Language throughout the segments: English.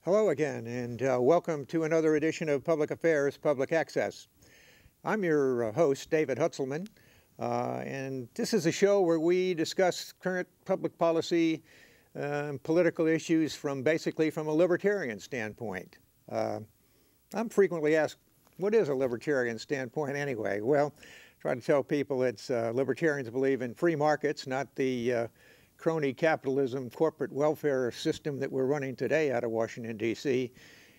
Hello again, and welcome to another edition of Public Affairs, Public Access. I'm your host, David Hutzelman, and this is a show where we discuss current public policy and political issues basically from a libertarian standpoint. I'm frequently asked, what is a libertarian standpoint anyway? Well, I try to tell people it's libertarians believe in free markets, not the crony capitalism, corporate welfare system that we're running today out of Washington, D.C.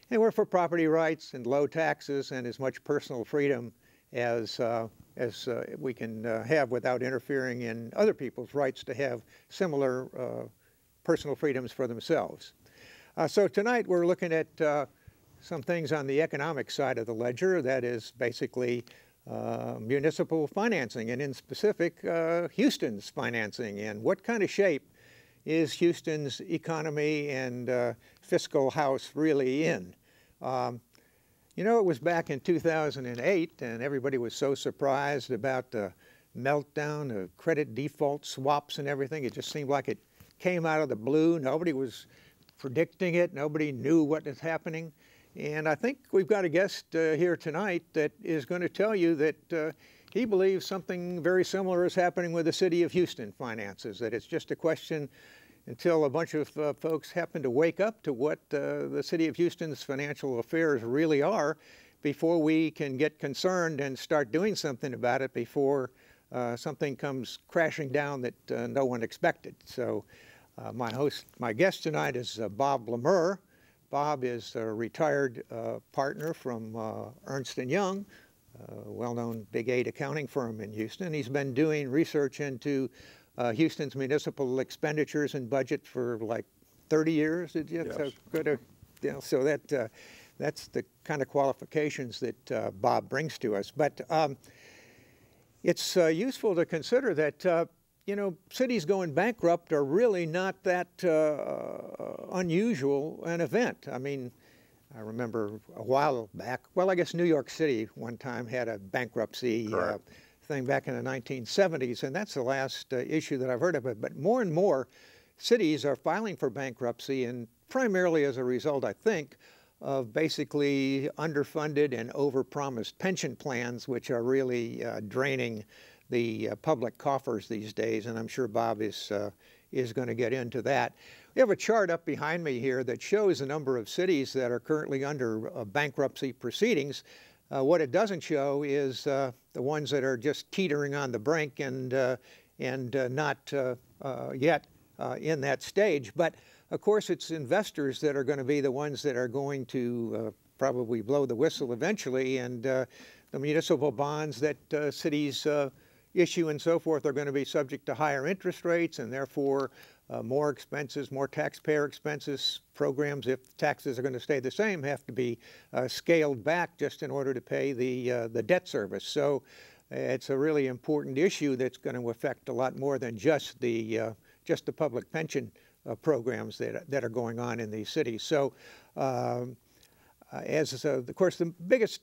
And we're for property rights and low taxes and as much personal freedom as we can have without interfering in other people's rights to have similar personal freedoms for themselves. So tonight we're looking at some things on the economic side of the ledger, that is basically municipal financing, and in specific, Houston's financing, and what kind of shape is Houston's economy and fiscal house really in. You know, it was back in 2008, and everybody was so surprised about the meltdown of credit default swaps and everything. It just seemed like it came out of the blue. Nobody was predicting it. Nobody knew what was happening. And I think we've got a guest here tonight that is going to tell you that he believes something very similar is happening with the city of Houston finances, that it's just a question until a bunch of folks happen to wake up to what the city of Houston's financial affairs really are before we can get concerned and start doing something about it before something comes crashing down that no one expected. So my guest tonight is Bob Lemer. Bob is a retired partner from Ernst & Young, a well-known Big 8 accounting firm in Houston. He's been doing research into Houston's municipal expenditures and budget for like 30 years. Yes. So good, so that's the kind of qualifications that Bob brings to us. But it's useful to consider that you know, cities going bankrupt are really not that unusual an event. I mean, I remember a while back, well, I guess New York City one time had a bankruptcy thing back in the 1970s, and that's the last issue that I've heard of it. But more and more cities are filing for bankruptcy, and primarily as a result, I think, of basically underfunded and overpromised pension plans, which are really draining the public coffers these days, and I'm sure Bob is going to get into that. We have a chart up behind me here that shows a number of cities that are currently under bankruptcy proceedings. What it doesn't show is the ones that are just teetering on the brink and not yet in that stage. But of course, it's investors that are going to be the ones that are going to probably blow the whistle eventually, and the municipal bonds that cities issue and so forth are going to be subject to higher interest rates, and therefore more expenses, more taxpayer expenses. Programs, if taxes are going to stay the same, have to be scaled back just in order to pay the debt service. So it's a really important issue that's going to affect a lot more than just the public pension programs that are going on in these cities. So of course, the biggest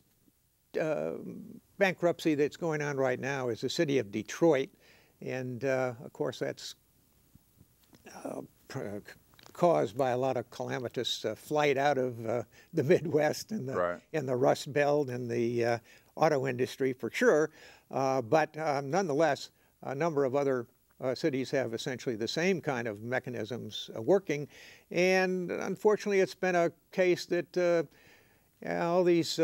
bankruptcy that's going on right now is the city of Detroit, and of course that's caused by a lot of calamitous flight out of the Midwest and the Rust Belt and the auto industry for sure, but nonetheless a number of other cities have essentially the same kind of mechanisms working, and unfortunately it's been a case that all these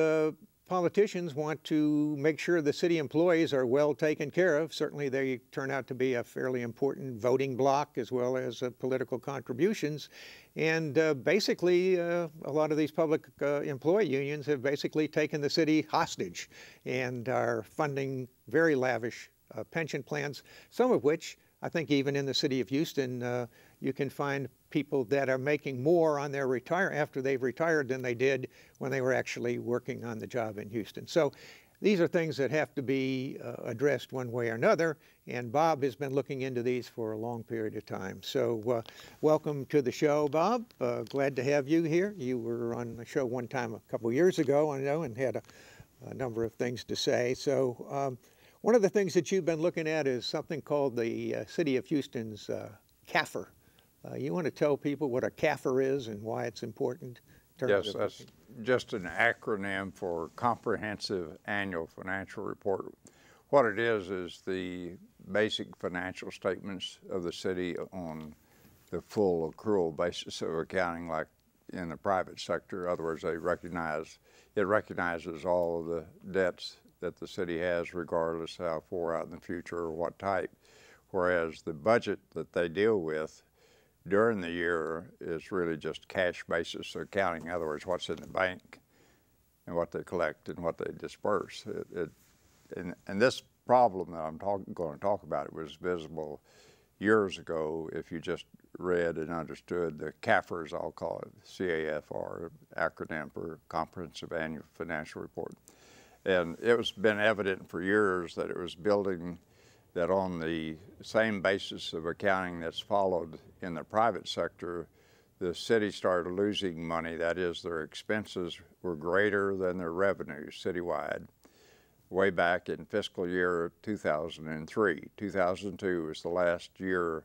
politicians want to make sure the city employees are well taken care of. Certainly they turn out to be a fairly important voting bloc as well as political contributions. And basically a lot of these public employee unions have basically taken the city hostage and are funding very lavish pension plans, some of which I think even in the city of Houston, you can find people that are making more on their after they've retired than they did when they were actually working on the job in Houston. So these are things that have to be addressed one way or another, and Bob has been looking into these for a long period of time. So welcome to the show, Bob. Glad to have you here. You were on the show one time a couple years ago, I know, and had a number of things to say. So one of the things that you've been looking at is something called the City of Houston's Kafir. You want to tell people what a Kafir is and why it's important? Yes, that's just an acronym for Comprehensive Annual Financial Report. What it is the basic financial statements of the city on the full accrual basis of accounting, like in the private sector. In other words, it recognizes all of the debts that the city has, regardless how far out in the future or what type. Whereas the budget that they deal with during the year is really just cash basis accounting. In other words, what's in the bank and what they collect and what they disperse. And this problem that I'm going to talk about, it was visible years ago if you just read and understood the CAFR, as I'll call it, CAFR, acronym for Comprehensive Annual Financial Report. And it was been evident for years that it was building that on the same basis of accounting that's followed in the private sector, the city started losing money. That is, their expenses were greater than their revenues citywide way back in fiscal year 2003. 2002 was the last year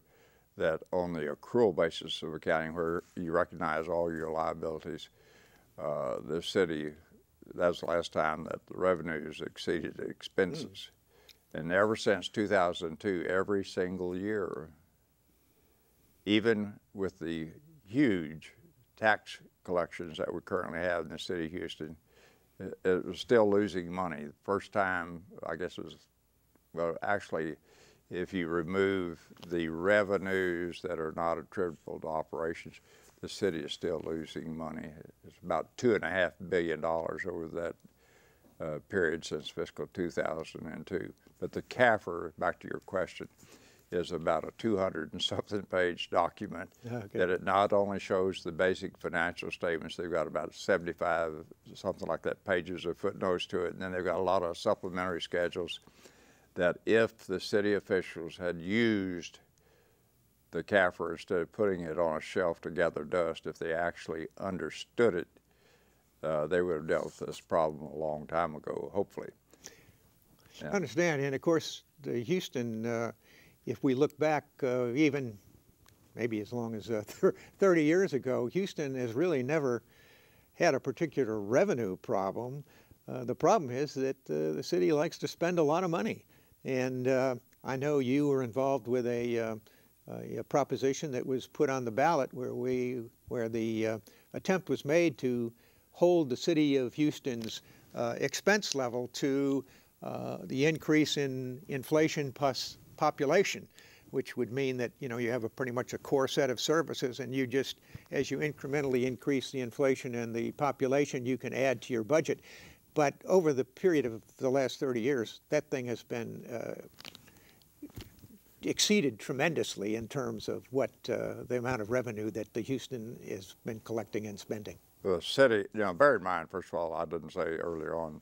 that on the accrual basis of accounting, where you recognize all your liabilities, the city, that was the last time that the revenues exceeded the expenses. And ever since 2002, every single year, even with the huge tax collections that we currently have in the city of Houston, it was still losing money. The first time, I guess it was, well, actually, if you remove the revenues that are not attributable to operations, the city is still losing money. It's about $2.5 billion over that period since fiscal 2002. But the CAFR, back to your question, is about a 200-and-something page document that it not only shows the basic financial statements, they've got about 75, something like that, pages of footnotes to it, and then they've got a lot of supplementary schedules that if the city officials had used the CAFR instead of putting it on a shelf to gather dust, if they actually understood it, they would have dealt with this problem a long time ago, hopefully. I understand, and of course, the Houston, if we look back even maybe as long as 30 years ago, Houston has really never had a particular revenue problem. The problem is that the city likes to spend a lot of money. And I know you were involved with a proposition that was put on the ballot where the attempt was made to hold the city of Houston's expense level to the increase in inflation plus population, which would mean that you have pretty much a core set of services, and you just, as you incrementally increase the inflation and the population, you can add to your budget. But over the period of the last 30 years, that thing has been exceeded tremendously in terms of what the amount of revenue that the Houston has been collecting and spending. The city, bear in mind, first of all, I didn't say earlier on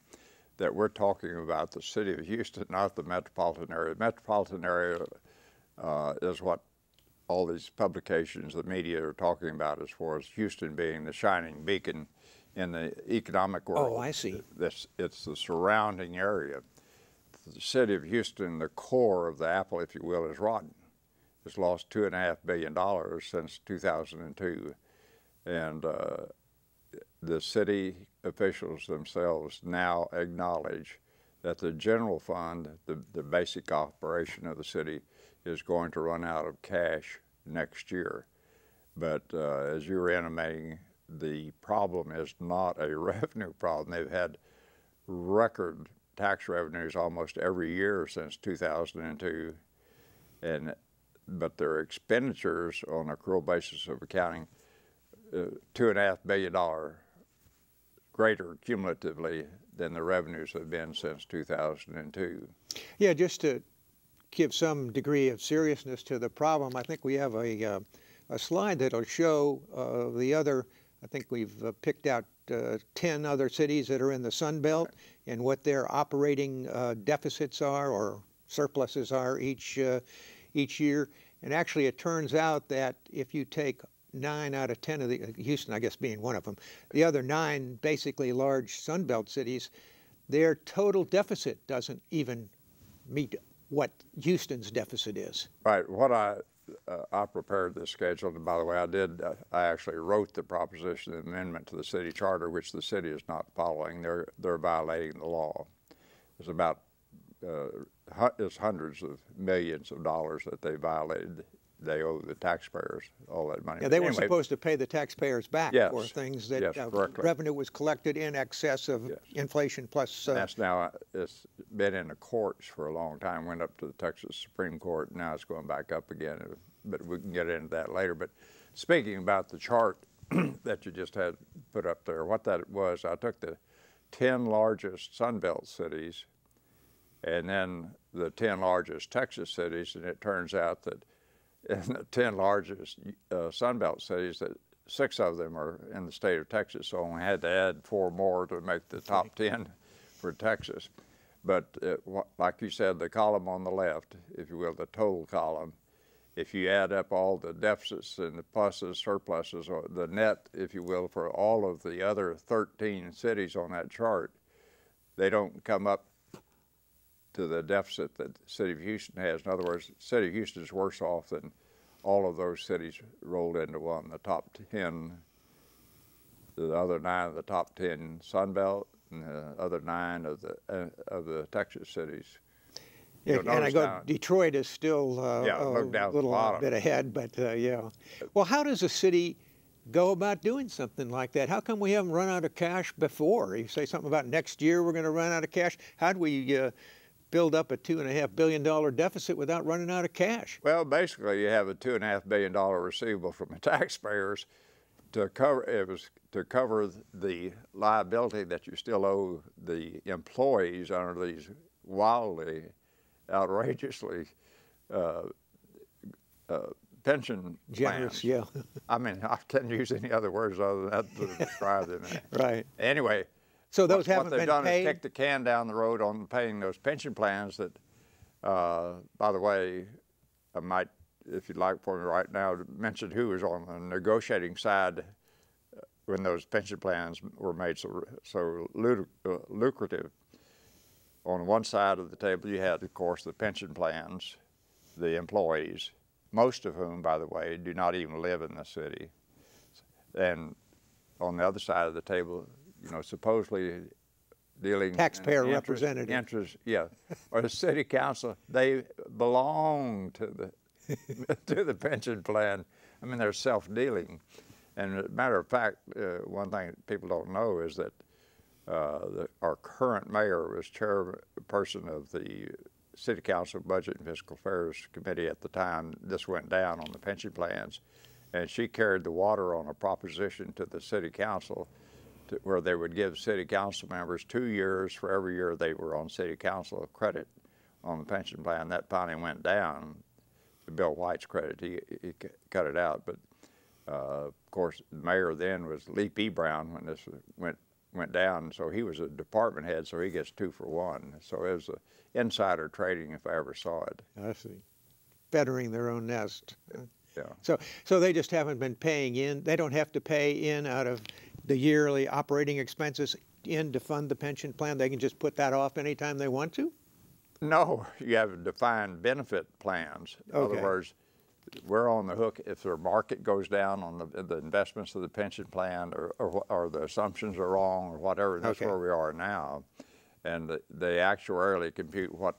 that we're talking about the city of Houston, not the metropolitan area. The metropolitan area is what all these publications, the media are talking about as far as Houston being the shining beacon in the economic world. Oh, I see. It's the surrounding area. The city of Houston, the core of the apple, if you will, is rotten. It's lost $2.5 billion since 2002. And the city officials themselves now acknowledge that the general fund, the basic operation of the city, is going to run out of cash next year. But as you were intimating, the problem is not a revenue problem. They've had record tax revenues almost every year since 2002, but their expenditures on accrual basis of accounting, $2.5 billion greater cumulatively than the revenues have been since 2002. Yeah, just to give some degree of seriousness to the problem, I think we have a slide that'll show the other, I think we've picked out 10 other cities that are in the Sun Belt and what their operating deficits are or surpluses are each year. And actually it turns out that if you take 9 out of 10 of the, Houston I guess being one of them, the other 9 basically large Sun Belt cities, their total deficit doesn't even meet what Houston's deficit is. Right. What I prepared this schedule, and by the way, I actually wrote the proposition amendment to the city charter, which the city is not following. They're violating the law. It's about it's hundreds of millions of dollars that they violated. They owe the taxpayers all that money. Yeah, they were supposed to pay the taxpayers back for things that revenue was collected in excess of inflation plus. That's now, it's been in the courts for a long time, went up to the Texas Supreme Court, now it's going back up again, but we can get into that later. But speaking about the chart that you just had put up there, what that was, I took the 10 largest Sun Belt cities and then the 10 largest Texas cities, and it turns out that in the 10 largest Sun Belt cities, that 6 of them are in the state of Texas, so I had to add 4 more to make the top 10 for Texas. But like you said, the column on the left, if you will, the total column, if you add up all the deficits and the pluses, surpluses, or the net, if you will, for all of the other 13 cities on that chart, they don't come up to the deficit that the city of Houston has. In other words, the city of Houston is worse off than all of those cities rolled into one. The top 10, the other 9 of the top 10 Sun Belt, and the other 9 of the Texas cities. Yeah, and I go, Detroit is still a little bit ahead, but yeah. Well, how does a city go about doing something like that? How come we haven't run out of cash before? You say something about next year we're going to run out of cash. How do we build up a $2.5 billion deficit without running out of cash? Well, basically, you have a $2.5 billion receivable from the taxpayers to cover. It was to cover the liability that you still owe the employees under these wildly, outrageously pension generous plans. Yeah. I mean, I can't use any other words other than that to describe them. Right. Anyway. So those haven't been paid? What they've done is kick the can down the road on paying those pension plans that, by the way, I might, if you'd like for me right now, mention who was on the negotiating side when those pension plans were made so lucrative. On one side of the table you had, of course, the pension plans, the employees, most of whom, by the way, do not even live in the city. And on the other side of the table, you know, supposedly dealing taxpayer representative or the city council, they belong to the to the pension plan. I mean, they're self-dealing. And as a matter of fact, one thing people don't know is that our current mayor was chairperson of the City Council Budget and Fiscal Affairs Committee at the time this went down on the pension plans, and she carried the water on a proposition to the City Council where they would give city council members 2 years for every year they were on city council of credit on the pension plan. That finally went down to Bill White's credit. He cut it out. But of course, the mayor then was Lee P. Brown when this went down. So he was a department head, so he gets 2 for 1. So it was insider trading if I ever saw it. I see. Feathering their own nest. Yeah. So they just haven't been paying in. They don't have to pay in out of the yearly operating expenses in to fund the pension plan. They can just put that off anytime they want to? No, you have defined benefit plans. In other words, we're on the hook if their market goes down on the investments of the pension plan or the assumptions are wrong or whatever. That's where we are now. And they actuarially compute what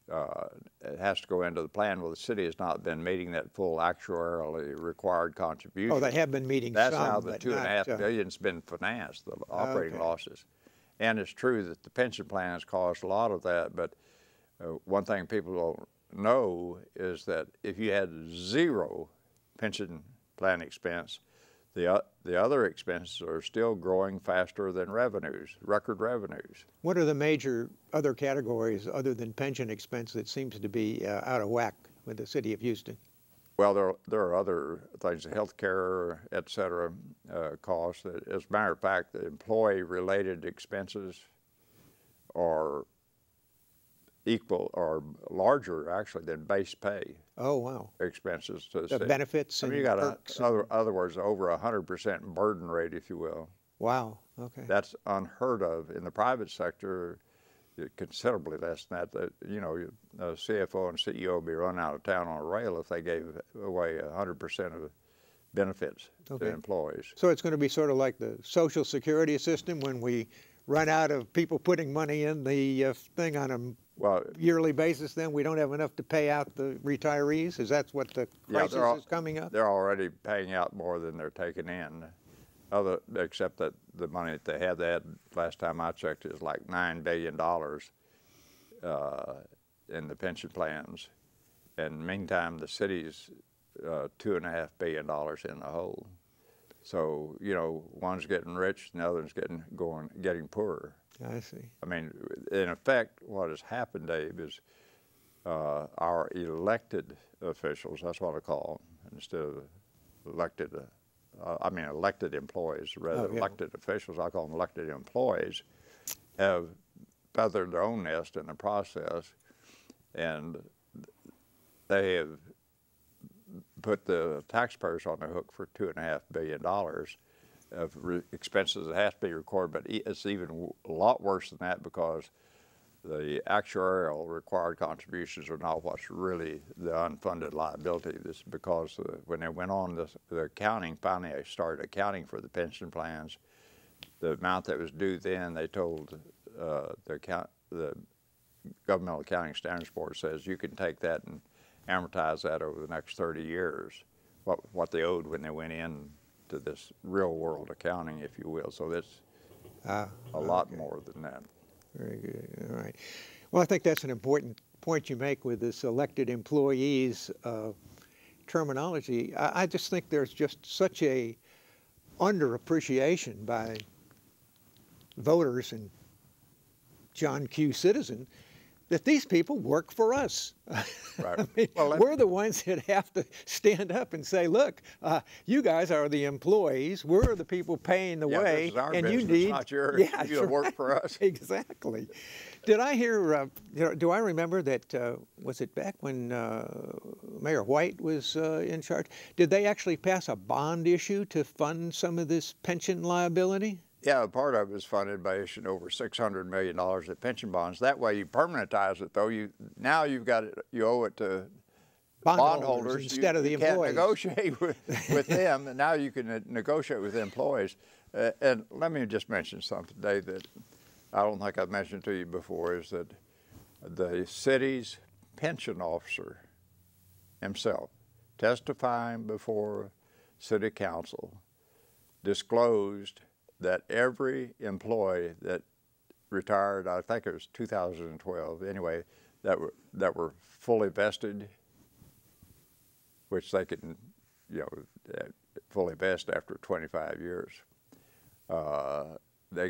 it has to go into the plan. Well, the city has not been meeting that full actuarially required contribution. Oh, they have been meeting That's some, how the $2.5 billion's been financed, the operating losses. And it's true that the pension plan has caused a lot of that, but one thing people don't know is that if you had 0 pension plan expense, the other expenses are still growing faster than revenues, record revenues. What are the major other categories other than pension expense that seems to be out of whack with the city of Houston? Well, there are other things, health care, et cetera, costs. As a matter of fact, the employee-related expenses are equal or larger, actually, than base pay. Oh, wow. Expenses to the The city. benefits and I mean, you got perks. other words, over 100% burden rate, if you will. Wow, okay. That's unheard of in the private sector. Considerably less than that. You know, a CFO and CEO would be run out of town on a rail if they gave away 100% of benefits to employees. So it's going to be sort of like the Social Security system when we run out of people putting money in the thing on a yearly basis, then we don't have enough to pay out the retirees? Is that what the crisis is coming up? They're already paying out more than they're taking in. Except that the money that they had last time I checked is like $9 billion in the pension plans, and meantime the city's $2.5 billion in the hole. So you know, one's getting rich and the other's getting poorer. I see. I mean, in effect, what has happened, Dave, is our elected officials, that's what I call them, instead of elected. Elected employees rather than elected officials. I call them elected employees, have feathered their own nest in the process, and they have put the taxpayers on the hook for $2.5 billion of expenses that have to be recorded. But it's even a lot worse than that, because the actuarial required contributions are not what's really the unfunded liability. This is because when they went on the accounting, finally they started accounting for the pension plans, the amount that was due then, they told the Governmental Accounting Standards Board says you can take that and amortize that over the next 30 years, what they owed when they went in to this real world accounting, if you will. So that's a lot more than that. Very good. All right. Well, I think that's an important point you make with this elected employees terminology. I just think there's just such a underappreciation by voters and John Q. Citizen that these people work for us. Right. I mean, we're the ones that have to stand up and say, look, you guys are the employees. We're the people paying the way. This is our and business, you need, not yours. You work for us. Exactly. Did I hear, do I remember that, was it back when Mayor White was in charge? Did they actually pass a bond issue to fund some of this pension liability? Yeah, part of it is funded by issuing over $600 million of pension bonds. That way you permanentize it, though. Now you owe it to bondholders instead of the employees. You can't negotiate with them, and now you can negotiate with the employees. And let me just mention something today that I don't think I've mentioned to you before, is that the city's pension officer himself, testifying before City Council, disclosed that every employee that retired, I think it was 2012, anyway, that were fully vested, which they could, fully vest after 25 years. They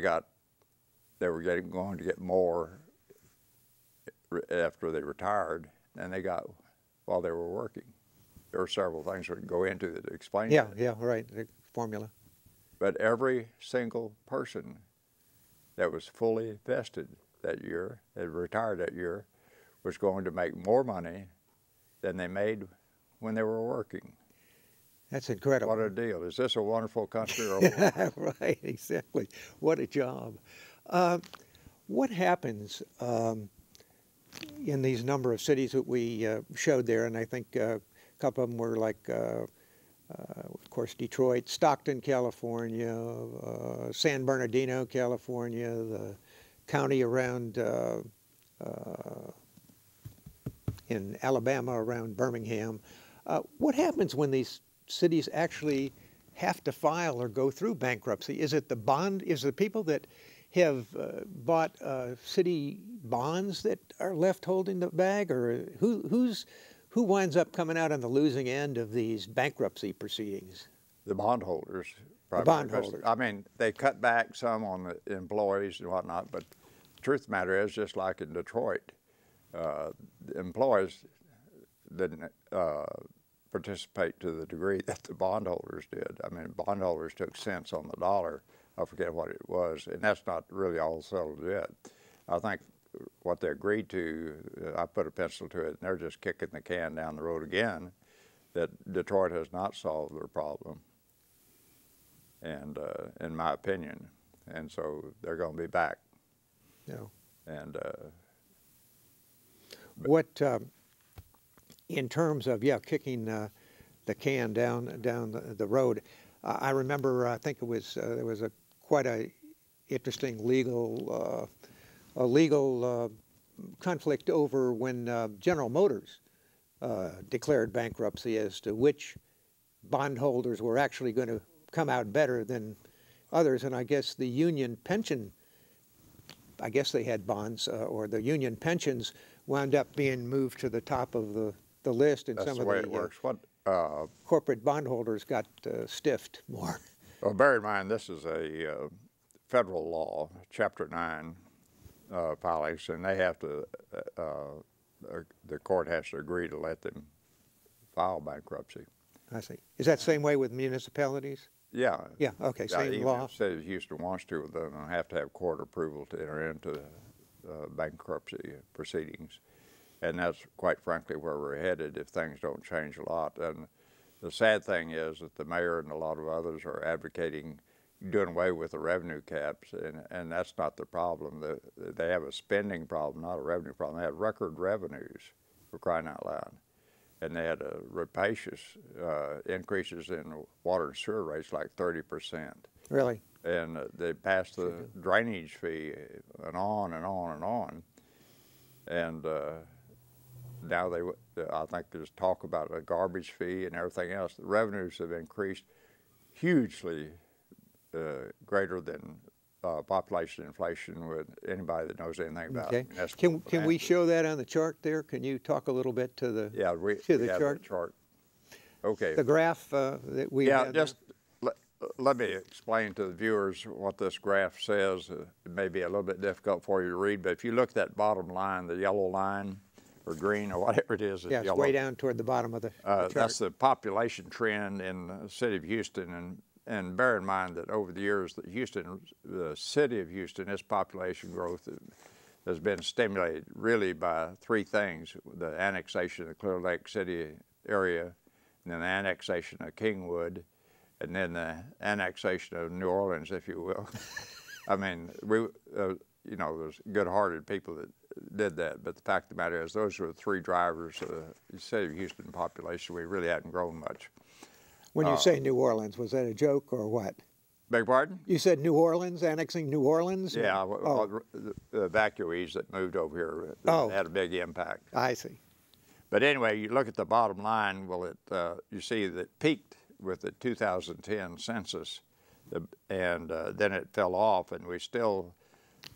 were going to get more after they retired than they got while they were working. There are several things we can go into that explain that. Yeah, right, the formula. But every single person that was fully vested that year, that retired that year, was going to make more money than they made when they were working. That's incredible. What a deal. Is this a wonderful country or what? Right, exactly. What a job. What happens in these number of cities that we showed there, and I think a couple of them were like, of course, Detroit, Stockton, California, San Bernardino, California, the county around in Alabama around Birmingham. What happens when these cities actually have to file or go through bankruptcy? Is it the people that have bought city bonds that are left holding the bag, or who winds up coming out on the losing end of these bankruptcy proceedings? The bondholders. The bondholders. I mean, they cut back some on the employees and whatnot, but the truth of the matter is, just like in Detroit, the employees didn't participate to the degree that the bondholders did. I mean, bondholders took cents on the dollar. I forget what it was, and that's not really all settled yet. I think what they agreed to, I put a pencil to it, and they're just kicking the can down the road again, that Detroit has not solved their problem, and in my opinion, and so they're going to be back. No. And what, in terms of kicking the can down the road, I remember I think it was there was quite a interesting legal conflict over when General Motors declared bankruptcy as to which bondholders were actually going to come out better than others. And I guess the union pension, I guess they had bonds, or the union pensions wound up being moved to the top of the list, and that's some the of way the it works. corporate bondholders got stiffed more. Well, bear in mind, this is a federal law, Chapter 9 filings, and they have to, the court has to agree to let them file bankruptcy. I see. Is that the same way with municipalities? Yeah. Yeah, okay, same law. If the city of Houston wants to, they'll have to have court approval to enter into bankruptcy proceedings. And that's, quite frankly, where we're headed if things don't change a lot. And the sad thing is that the mayor and a lot of others are advocating doing away with the revenue caps, and that's not the problem. They have a spending problem, not a revenue problem. They had record revenues, for crying out loud. And they had rapacious increases in water and sewer rates, like 30%. Really? And they passed the drainage fee, and on and on and on. And now I think there's talk about a garbage fee and everything else. The revenues have increased hugely, greater than population inflation with anybody that knows anything about it. Can we show that on the chart there? Can you talk a little bit to the chart? Okay. The graph that we have just let me explain to the viewers what this graph says. It may be a little bit difficult for you to read, but if you look at that bottom line, the yellow line, or green, or whatever it is. Yeah, it's way down toward the bottom of the chart. That's the population trend in the city of Houston, and bear in mind that over the years, the city of Houston, its population growth has been stimulated really by three things: the annexation of the Clear Lake City area, and then the annexation of Kingwood, and then the annexation of New Orleans, if you will. I mean, there's good-hearted people that did that, but the fact of the matter is those were the three drivers of the city of Houston population. We really hadn't grown much. When you say New Orleans, was that a joke or what? Beg pardon? You said New Orleans, annexing New Orleans? Yeah, the evacuees that moved over here had a big impact. I see. But anyway, you look at the bottom line, well, you see that it peaked with the 2010 census, and then it fell off, and we still,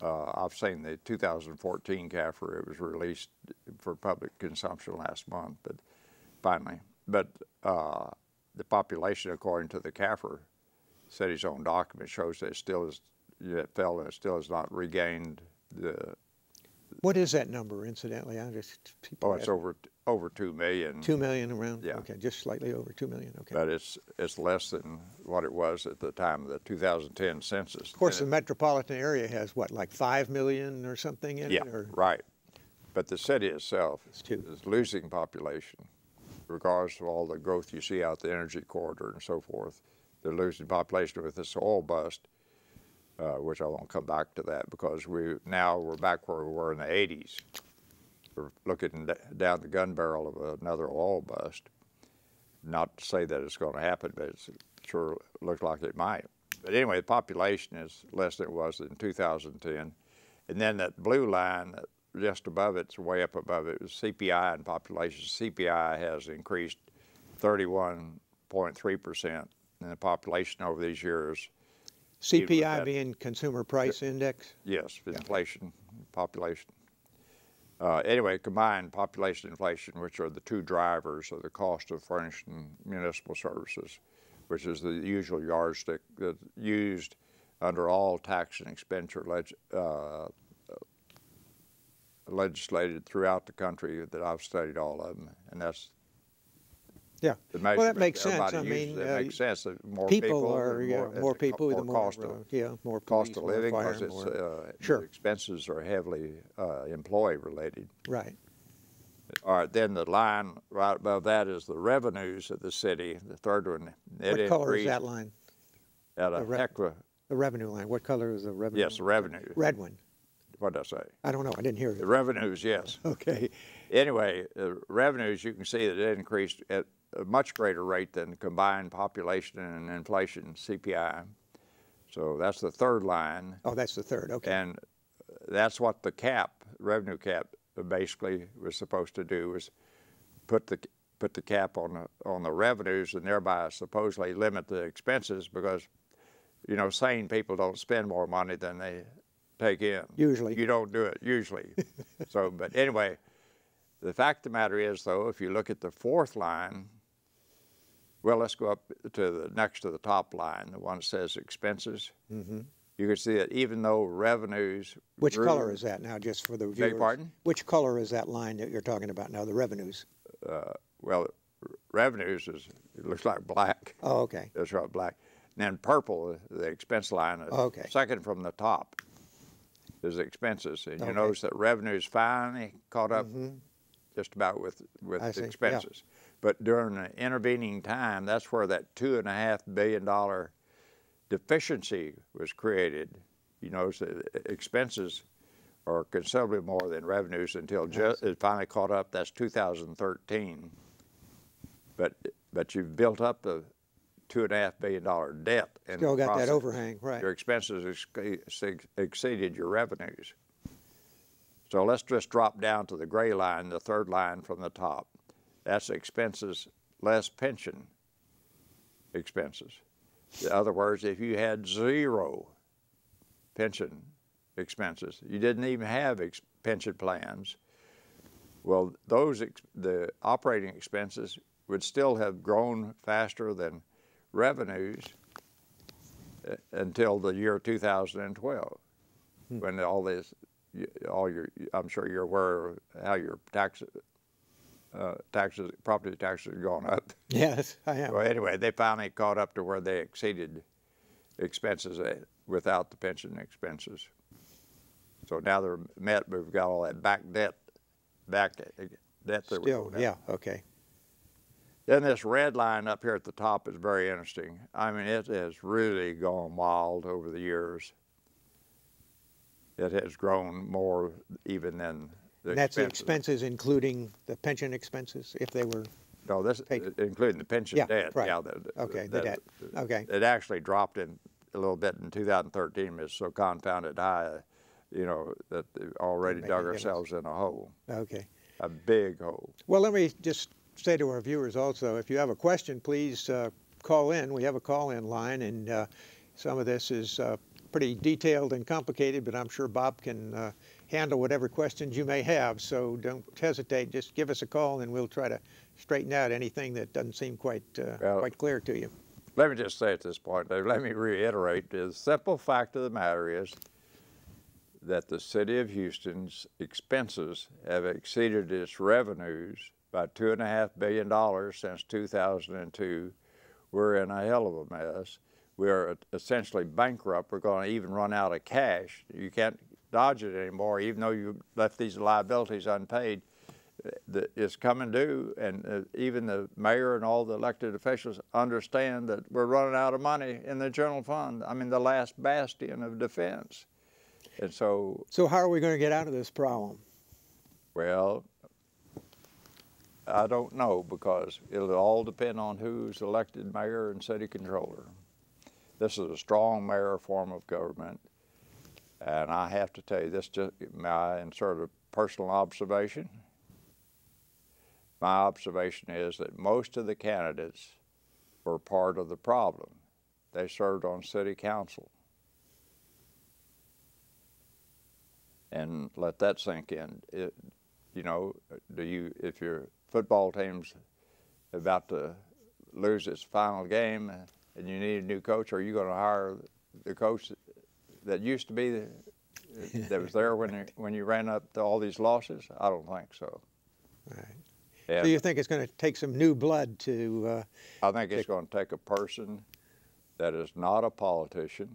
I've seen the 2014 Kafir. It was released for public consumption last month, but finally. But the population, according to the Kafir city's own document, shows that it fell and it still has not regained the. What is that number, incidentally? It's over 2 million. 2 million around? Yeah. Okay, just slightly over 2 million, okay. But it's less than what it was at the time of the 2010 census. Of course, the metropolitan area has, what, like 5 million or something in it? Yeah, right. But the city itself is losing population, regardless of all the growth you see out the energy corridor and so forth. They're losing population with this oil bust, which I won't come back to that because we're back where we were in the 80s. We're looking down the gun barrel of another oil bust. Not to say that it's going to happen, but it sure looks like it might. But anyway, the population is less than it was in 2010. And then that blue line just above it's way up above it is CPI and population. CPI has increased 31.3% in the population over these years. CPI being Consumer Price Index? Yes, inflation, population. Anyway, combined population inflation, which are the two drivers of the cost of furnishing municipal services, which is the usual yardstick that's used under all tax and expenditure legislated throughout the country that I've studied all of them, and that's Yeah. the Well, that makes sense. everybody I uses. mean, It makes sense. That more people are more people, the more cost of more cost police, of more living, fire, because it's more. the Sure. expenses are heavily employee related. Right. All right, then the line right above that is the revenues of the city. The third one, it What color is increased that line? at a heck of a, The revenue line. What color is the revenue? yes, the revenue. Red one. What did I say? I don't know. I didn't hear The it. revenues, yes. Okay. Anyway, revenues, you can see that it increased at a much greater rate than combined population and inflation, CPI. So that's the third line. Oh, that's the third. Okay. And that's what the cap, revenue cap, basically was supposed to do, was put the cap on the revenues and thereby supposedly limit the expenses, because, you know, sane people don't spend more money than they take in. Usually. You don't do it, usually. So, but anyway, the fact of the matter is, though, if you look at the fourth line, well, let's go up to the next to the top line, the one that says expenses. Mm-hmm. You can see that even though revenues Which grew, color is that now, just for the viewers? Beg pardon? Which color is that line that you're talking about now, the revenues? Well, revenues is, it looks like black. Oh, okay. That's right, black. And then purple, the expense line, Okay. second from the top is expenses. And you Okay. notice that revenues finally caught up just about with I see, yeah. expenses. But during the intervening time, that's where that $2.5 billion deficiency was created. You notice that expenses are considerably more than revenues until it finally caught up. That's 2013. But you've built up the $2.5 billion debt. Still got that overhang, right. Your expenses exceeded your revenues. So let's just drop down to the gray line, the third line from the top. That's expenses less pension expenses. In other words, if you had zero pension expenses, you didn't even have pension plans, well, the operating expenses would still have grown faster than revenues until the year 2012, when I'm sure you're aware of how your property taxes have gone up. Yes, I am. Well, anyway, they finally caught up to where they exceeded expenses without the pension expenses. So now they're met, but we've got all that back debt that Still, yeah, okay. Then this red line up here at the top is very interesting. I mean, it has really gone wild over the years. It has grown more even than the And that's the expenses. expenses, including the pension expenses, if they were. No, this including the pension Yeah, debt. right. Yeah, Okay, the debt. Okay. It actually dropped in a little bit in 2013. It's so confounded high, you know, that we've already Doesn't make dug any ourselves in a hole, Okay. a big hole. Well, let me just say to our viewers also, if you have a question, please call in. We have a call-in line, and some of this is pretty detailed and complicated, but I'm sure Bob can handle whatever questions you may have. So don't hesitate. Just give us a call, and we'll try to straighten out anything that doesn't seem quite clear to you. Let me just say at this point, Dave, let me reiterate, the simple fact of the matter is that the city of Houston's expenses have exceeded its revenues by $2.5 billion since 2002. We're in a hell of a mess. We're essentially bankrupt. We're going to even run out of cash. You can't dodge it anymore, even though you left these liabilities unpaid. It's coming due, and even the mayor and all the elected officials understand that we're running out of money in the general fund. I mean, the last bastion of defense. And so... So how are we going to get out of this problem? Well, I don't know, because it'll all depend on who's elected mayor and city controller. This is a strong mayor form of government, and I have to tell you this, just my sort of personal observation. My observation is that most of the candidates were part of the problem. They served on city council. And let that sink in. You know, if your football team's about to lose its final game and you need a new coach, are you going to hire the coach that used to be that was there when you ran up to all these losses? I don't think so. Right. And so you think it's going to take some new blood to? I think it's going to take a person that is not a politician,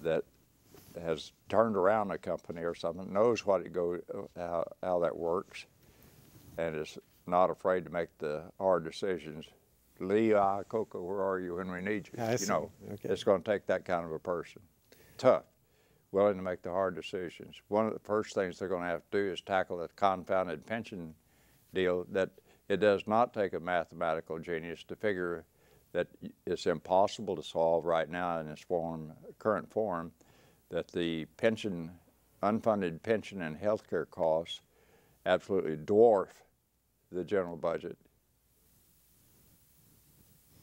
that has turned around a company or something, knows what it goes, how that works, and is not afraid to make the hard decisions. Lee, Coco, where are you when we need you? You know, okay. It's going to take that kind of a person. Tough, willing to make the hard decisions. One of the first things they're going to have to do is tackle the confounded pension deal, that it does not take a mathematical genius to figure that it's impossible to solve right now in its current form, that the pension, unfunded pension and health care costs absolutely dwarf the general budget.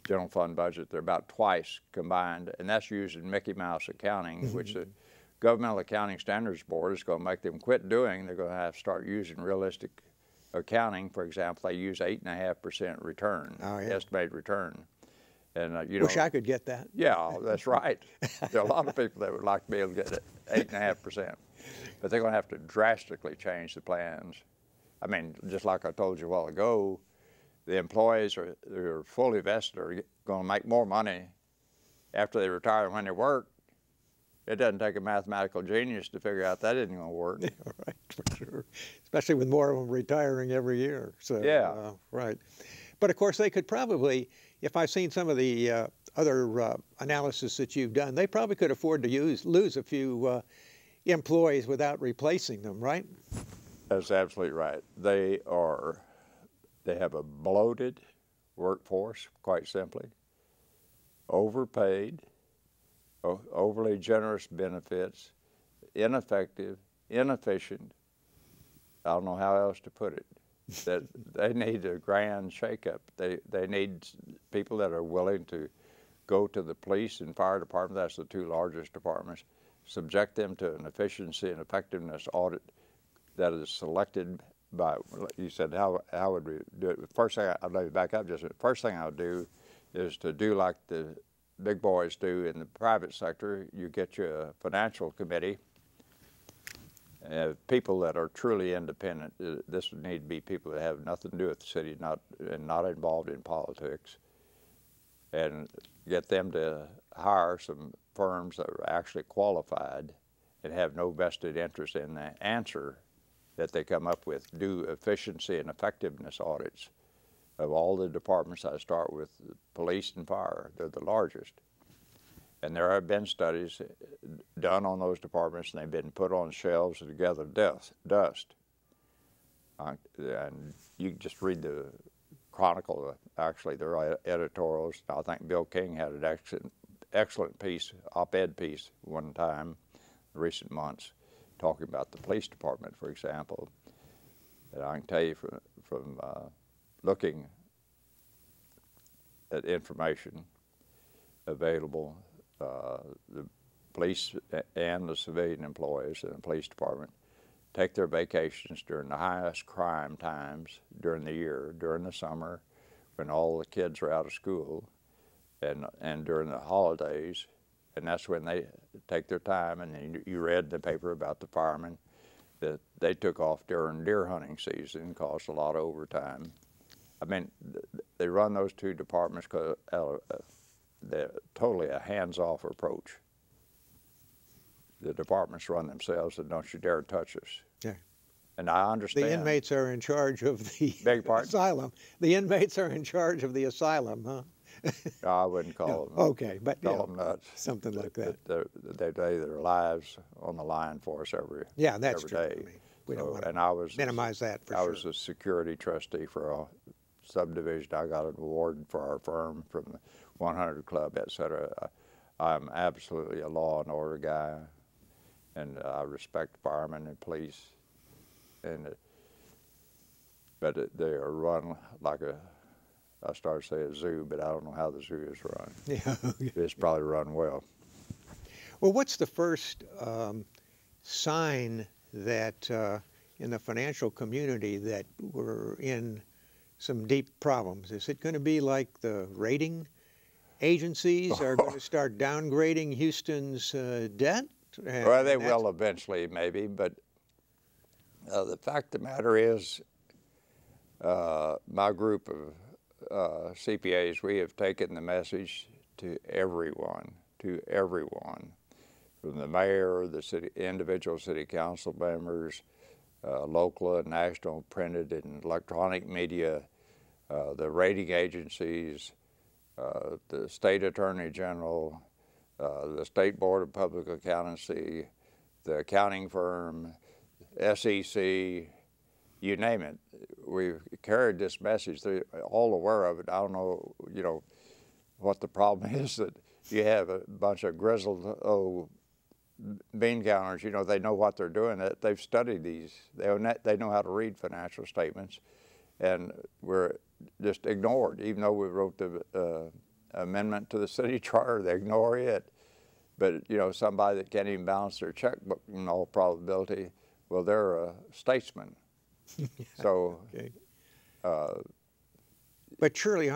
General fund budget, they're about twice combined, and that's using Mickey Mouse accounting, which the Governmental Accounting Standards Board is going to make them quit doing. They're going to have to start using realistic accounting. For example, they use 8.5% return, estimated return. And you know, wish I could get that. Yeah, that's right. There are a lot of people that would like to be able to get it, 8.5%, but they're going to have to drastically change the plans. I mean, just like I told you a while ago, the employees that are fully vested are going to make more money after they retire than when they work. It doesn't take a mathematical genius to figure out that isn't going to work. Yeah, right, for sure. Especially with more of them retiring every year. So, yeah. Right. But of course, they could probably, if I've seen some of the other analysis that you've done, they probably could afford to lose a few employees without replacing them, right? That's absolutely right. They have a bloated workforce, quite simply, overpaid, overly generous benefits, ineffective, inefficient. I don't know how else to put it. That they need a grand shakeup. They need people that are willing to go to the police and fire department, that's the two largest departments, subject them to an efficiency and effectiveness audit that is selected by, you said, how would we do it? First thing, I'll let you back up just a minute. First thing I would do is to do like the big boys do in the private sector. You get you a financial committee, people that are truly independent. This would need to be people that have nothing to do with the city, not involved in politics, and get them to hire some firms that are actually qualified and have no vested interest in the answer that they come up with. Do efficiency and effectiveness audits of all the departments. I start with police and fire. They're the largest. And there have been studies done on those departments, and they've been put on shelves to gather dust. And you can just read the Chronicle, actually, their editorials. I think Bill King had an excellent piece, op-ed piece one time in recent months, talking about the police department, for example. And I can tell you from looking at information available, the police and the civilian employees in the police department take their vacations during the highest crime times during the year, during the summer when all the kids are out of school, and during the holidays, and that's when they take their time. And you read in the paper about the firemen that they took off during deer hunting season, caused a lot of overtime. I mean, they run those two departments because they're totally a hands-off approach. The departments run themselves, and don't you dare touch us. Yeah. And I understand. The inmates are in charge of the asylum. The inmates are in charge of the asylum, huh? I wouldn't call them. Okay, but call them nuts. Something like that. They lay their lives on the line for us every that's every true. day. I mean, we don't want to minimize that for sure. I was a security trustee for a subdivision. I got an award for our firm from the 100 Club, etc. I'm absolutely a law and order guy, and I respect firemen and police. But they are run like I started to say a zoo, but I don't know how the zoo is run. Yeah. It's probably run well. Well, what's the first sign that in the financial community that we're in some deep problems. Is it going to be like the rating agencies are going to start downgrading Houston's debt? Well, they will eventually, maybe, but the fact of the matter is, my group of CPAs, we have taken the message to everyone, from the mayor, the city, individual city council members, local and national printed and electronic media, the rating agencies, the state attorney general, the State Board of Public Accountancy, the accounting firm, SEC, you name it. We've carried this message. They're all aware of it. I don't know, what the problem is, that you have a bunch of grizzled bean counters. They know what they're doing. They've studied these. They know how to read financial statements, and we're just ignored. Even though we wrote the amendment to the city charter, they ignore it. But somebody that can't even balance their checkbook, in all probability, well, they're a statesman. So, okay. But surely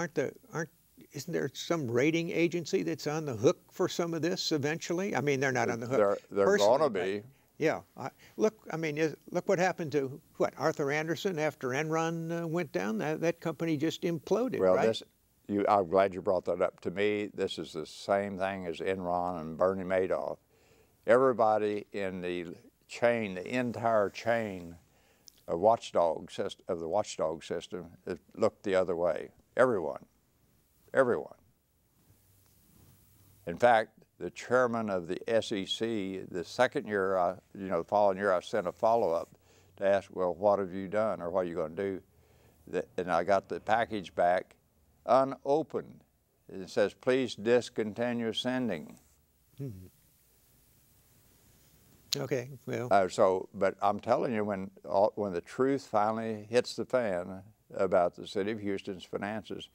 isn't there some rating agency that's on the hook for some of this eventually? I mean, they're not on the hook. They're going to be. Yeah. Look what happened to Arthur Anderson after Enron went down. That company just imploded. Well, right? I'm glad you brought that up. To me, this is the same thing as Enron and Bernie Madoff. Everybody in the chain, the entire chain of the watchdog system, looked the other way. Everyone. In fact, the chairman of the SEC, the second year, the following year, I sent a follow-up to ask, well, what have you done, or what are you going to do? And I got the package back unopened. It says, please discontinue sending. Mm-hmm. Okay, well. But I'm telling you, when the truth finally hits the fan about the city of Houston's finances,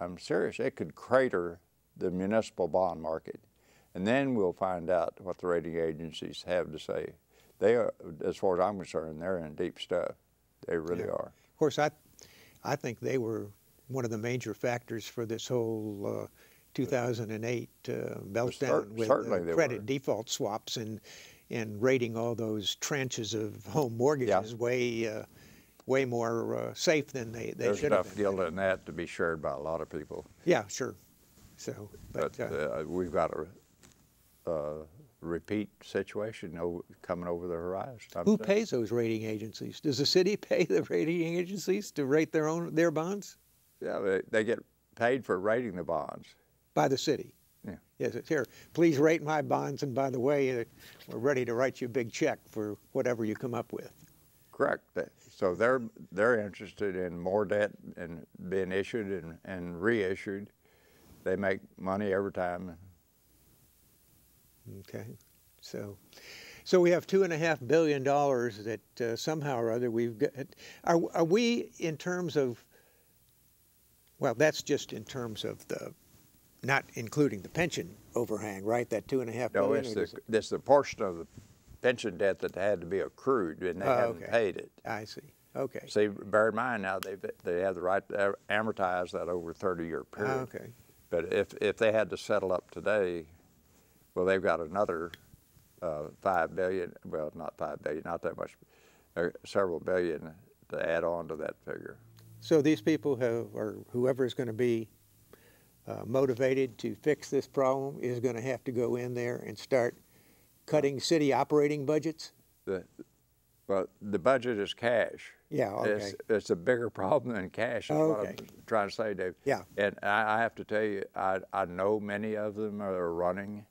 I'm serious, it could crater the municipal bond market. And then we'll find out what the rating agencies have to say. They are, as far as I'm concerned, they're in deep stuff. They really are. Of course, I think they were one of the major factors for this whole 2008 meltdown with credit default swaps and rating all those tranches of home mortgages way more safe than they should have been. There's enough guilt in that to be shared by a lot of people. Yeah, sure. So, but we've got a repeat situation coming over the horizon. Who pays those rating agencies? Does the city pay the rating agencies to rate their bonds? Yeah, they get paid for rating the bonds. By the city? Yeah. Yes, it's here. Please rate my bonds, and by the way, we're ready to write you a big check for whatever you come up with. Correct. So they're interested in more debt and being issued and reissued. They make money every time. Okay. So we have $2.5 billion that somehow or other we've got. Are we in terms of, well, that's just in terms of not including the pension overhang, right? That $2.5 billion? No, it's the portion of the pension debt that had to be accrued, and they haven't paid it. I see. Okay. See, bear in mind now, they have the right to amortize that over a 30-year period. Okay. But if they had to settle up today, well, they've got another $5 billion. Well, not $5 billion, not that much, several billion to add on to that figure. So these people or whoever is going to be motivated to fix this problem is going to have to go in there and start cutting city operating budgets? Well, the budget is cash. Yeah, okay. It's a bigger problem than cash, is what I'm trying to say, Dave. Yeah. And I have to tell you, I know many of them are running,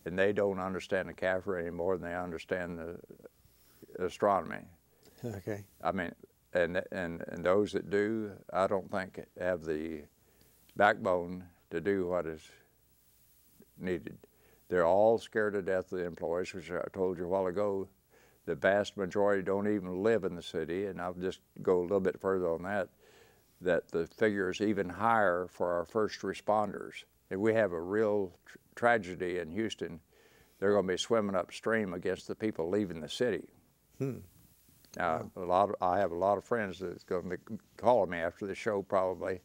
and they don't understand the Kafir any more than they understand the astronomy. Okay. I mean, and those that do, I don't think have the backbone to do what is needed. They're all scared to death of the employees, which I told you a while ago. The vast majority don't even live in the city, and I'll just go a little bit further on that the figure is even higher for our first responders. If we have a real tragedy in Houston, they're going to be swimming upstream against the people leaving the city. I have a lot of friends that's going to be calling me after the show probably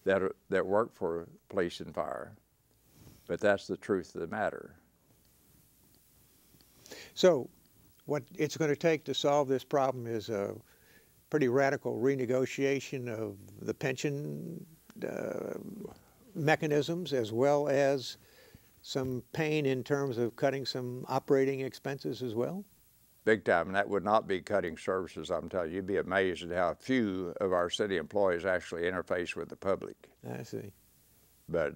that work for police and fire, but that's the truth of the matter. So what it's going to take to solve this problem is a pretty radical renegotiation of the pension mechanisms, as well as some pain in terms of cutting some operating expenses as well? Big time, and that would not be cutting services, I'm telling you. You'd be amazed at how few of our city employees actually interface with the public. I see. But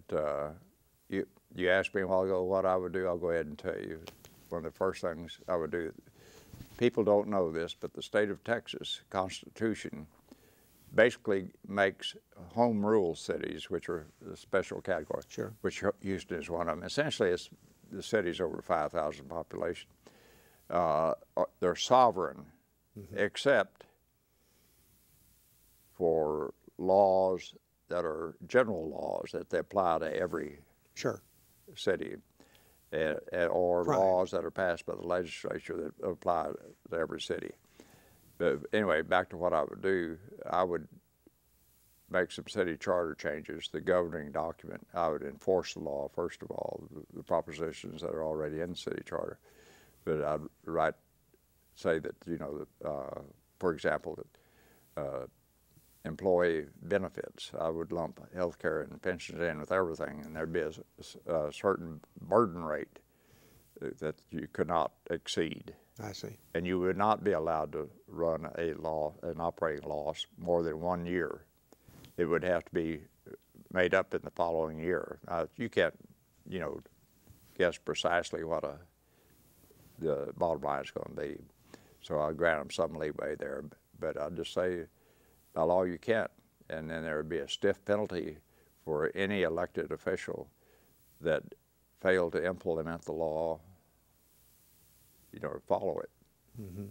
you asked me a while ago what I would do, I'll go ahead and tell you. One of the first things I would do, people don't know this, but the state of Texas Constitution basically makes home rule cities, which are a special category, sure, which Houston is one of them. Essentially, it's the city's over 5,000 population. They're sovereign, except for laws that are general laws that they apply to every sure city, or right. laws that are passed by the legislature that apply to every city. But anyway, back to what I would do, I would make some city charter changes, the governing document. I would enforce the law, first of all, the propositions that are already in the city charter. But I'd say that, you know, for example, that employee benefits, I would lump health care and pensions in with everything, and there'd be a certain burden rate that you could not exceed. I see. And you would not be allowed to run an operating loss more than 1 year. It would have to be made up in the following year. You can't, you know, guess precisely what the bottom line is going to be. So I grant them some leeway there, but I'll just say, by law you can't. And then there would be a stiff penalty for any elected official that failed to implement the law, you know, or follow it.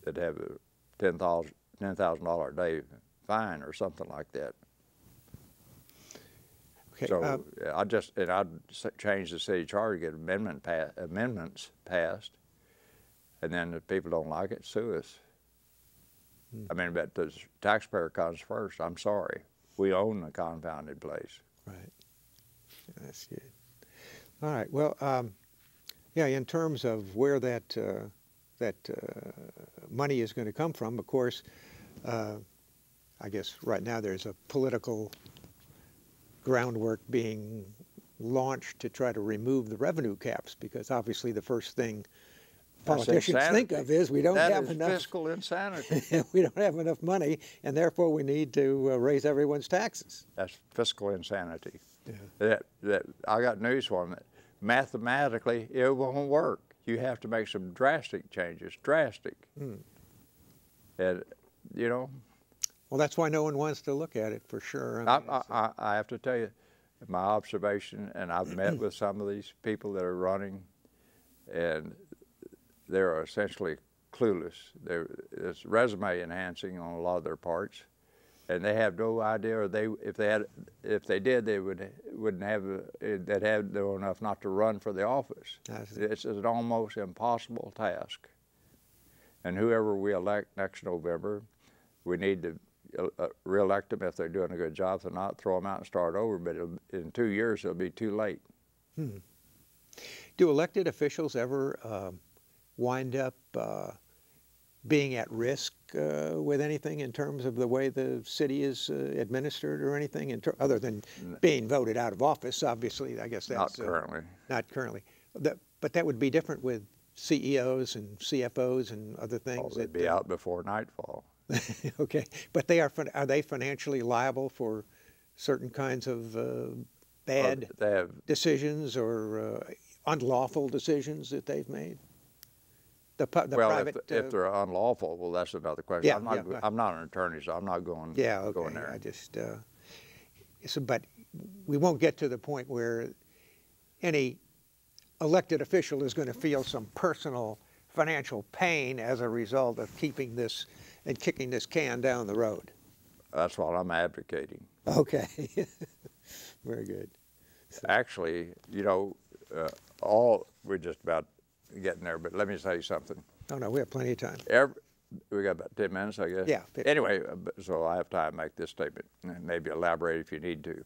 They'd have a $10,000 a day fine or something like that. Okay, so I'd change the city charter, get amendments passed, and then if people don't like it, sue us. I mean, but the taxpayer comes first. I'm sorry. We own the confounded place. Right. That's good. All right. Well, yeah, in terms of where that money is going to come from, of course, I guess right now there's a political groundwork being launched to try to remove the revenue caps, because obviously the first thing politicians think of is we don't have enough fiscal insanity. we don't have enough money, and therefore we need to raise everyone's taxes. That's fiscal insanity. Yeah. That I got news for them. Mathematically, it won't work. You have to make some drastic changes. Drastic. And you know. Well, that's why no one wants to look at it, for sure. I have to tell you, my observation, and I've met with some of these people that are running, and they're essentially clueless. It's resume enhancing on a lot of their parts, and they have no idea, or if they did, they wouldn't have. They'd have know enough not to run for the office. It's an almost impossible task. And whoever we elect next November, we need to re-elect them if they're doing a good job. If they're not, throw them out and start over. But in 2 years, it'll be too late. Do elected officials ever wind up being at risk with anything in terms of the way the city is administered or anything, other than being voted out of office? Obviously, I guess that's not currently. Not currently. But that would be different with CEOs and CFOs and other things. Oh, they'd be out before nightfall. Okay, but are they financially liable for certain kinds of bad decisions or unlawful decisions that they've made? If they're unlawful, well, that's another question. Yeah, I'm not an attorney, so I'm not going. Yeah, okay. Going there. I just, but we won't get to the point where any elected official is going to feel some personal financial pain as a result of keeping this and kicking this can down the road. That's what I'm advocating. Okay, very good. Actually, you know, we're just about getting there, but let me tell you something. Oh no, we have plenty of time. We got about 10 minutes, I guess. Yeah. Anyway, so I have time to make this statement, and maybe elaborate if you need to.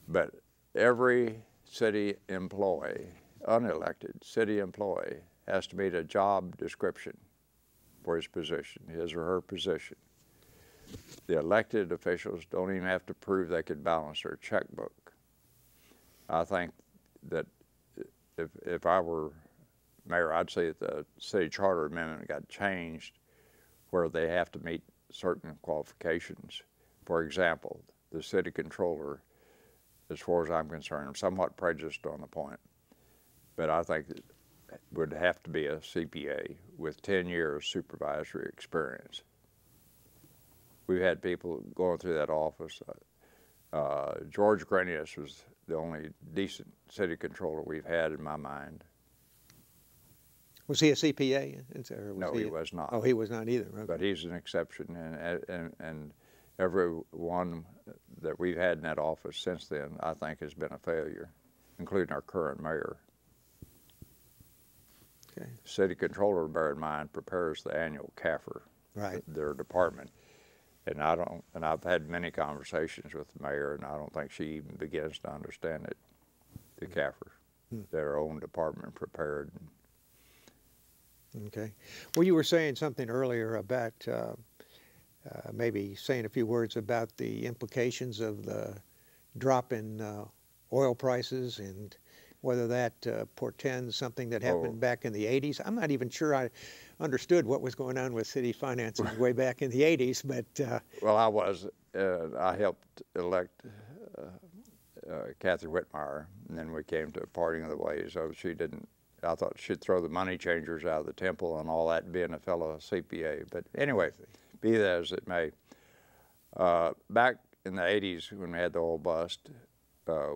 But every city employee, unelected city employee, has to meet a job description for his position, his or her position. The elected officials don't even have to prove they could balance their checkbook. I think that if I were mayor, I'd say that the city charter amendment got changed where they have to meet certain qualifications. For example, the city controller, as far as I'm concerned, I'm somewhat prejudiced on the point, but I think it would have to be a CPA with 10 years supervisory experience. We've had people going through that office. George Grenius was the only decent city controller we've had in my mind. Was he a CPA? No, he was not. Oh, he was not either. Okay. But he's an exception, and every one that we've had in that office since then, I think, has been a failure, including our current mayor. Okay. City controller, bear in mind, prepares the annual Kafir, right, their department. And I've had many conversations with the mayor, and I don't think she even begins to understand it, the Kafir, their own department prepared. Okay. Well, you were saying something earlier about maybe saying a few words about the implications of the drop in oil prices and whether that portends something that happened back in the 80s. I'm not even sure I understood what was going on with city finances way back in the 80s, but... Well, I helped elect Kathy Whitmire, and then we came to a parting of the ways. So I thought she'd throw the money changers out of the temple and all that, being a fellow CPA. But anyway, be that as it may, back in the 80s when we had the oil bust,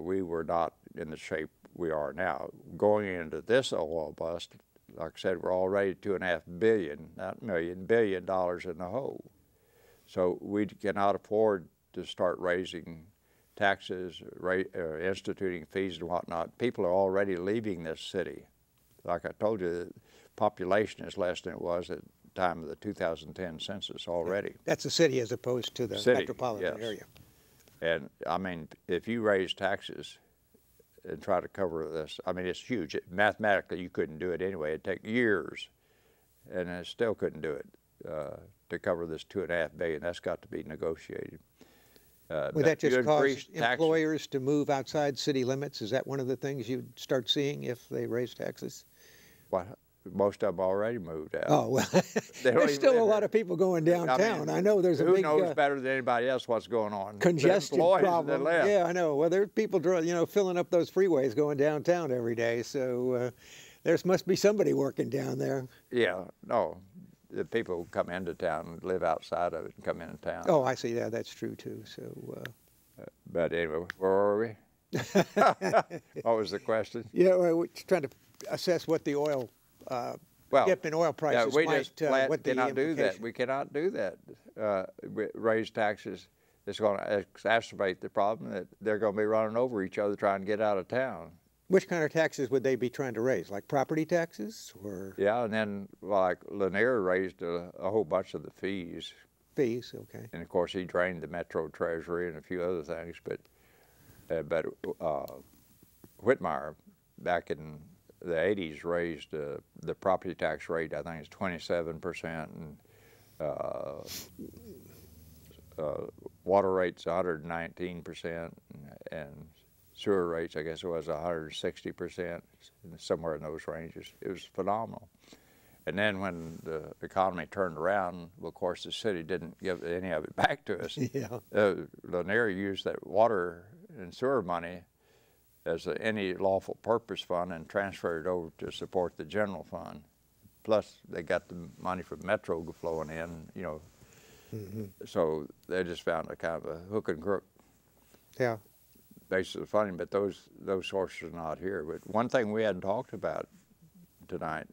we were not in the shape we are now. Going into this oil bust, like I said, we're already $2.5 billion, not million, $1 billion in the hole. So we cannot afford to start raising taxes, instituting fees and whatnot. People are already leaving this city. Like I told you, the population is less than it was at the time of the 2010 census already. That's a city as opposed to the metropolitan area. And I mean, if you raise taxes and try to cover this, I mean, it's huge. Mathematically, you couldn't do it anyway. It'd take years, and I still couldn't do it to cover this $2.5 billion. That's got to be negotiated. Would that just cause employers to move outside city limits? Is that one of the things you'd start seeing if they raise taxes? Well, most of them already moved out. Oh, well, there's still a lot of people going downtown. I know there's a big... Who knows better than anybody else what's going on? Congestion problem. Yeah, I know. Well, there's people, filling up those freeways going downtown every day. So there must be somebody working down there. Yeah, no. The people who come into town and live outside of it and come into town. Oh, I see. Yeah, that's true, too. So, but anyway, where were we? What was the question? Yeah, we're trying to assess what the oil dip in oil prices we might, just flat what the cannot do that. We cannot do that. Raise taxes. It's going to exacerbate the problem that they're going to be running over each other trying to get out of town. Which kind of taxes would they be trying to raise? Like property taxes, or? Yeah, and then like Lemer raised a whole bunch of the fees. Fees, okay. And of course he drained the Metro Treasury and a few other things, but Whitmire back in the 80s raised the property tax rate. I think it's 27%, and water rates 119%, and sewer rates, I guess it was 160%, somewhere in those ranges. It was phenomenal. And then when the economy turned around, well, of course, the city didn't give any of it back to us. Yeah. Lanier used that water and sewer money as any lawful purpose fund and transferred it over to support the general fund. Plus, they got the money from Metro flowing in, So they just found a kind of a hook and crook. Yeah. Basis of funding, but those sources are not here. But one thing we hadn't talked about tonight,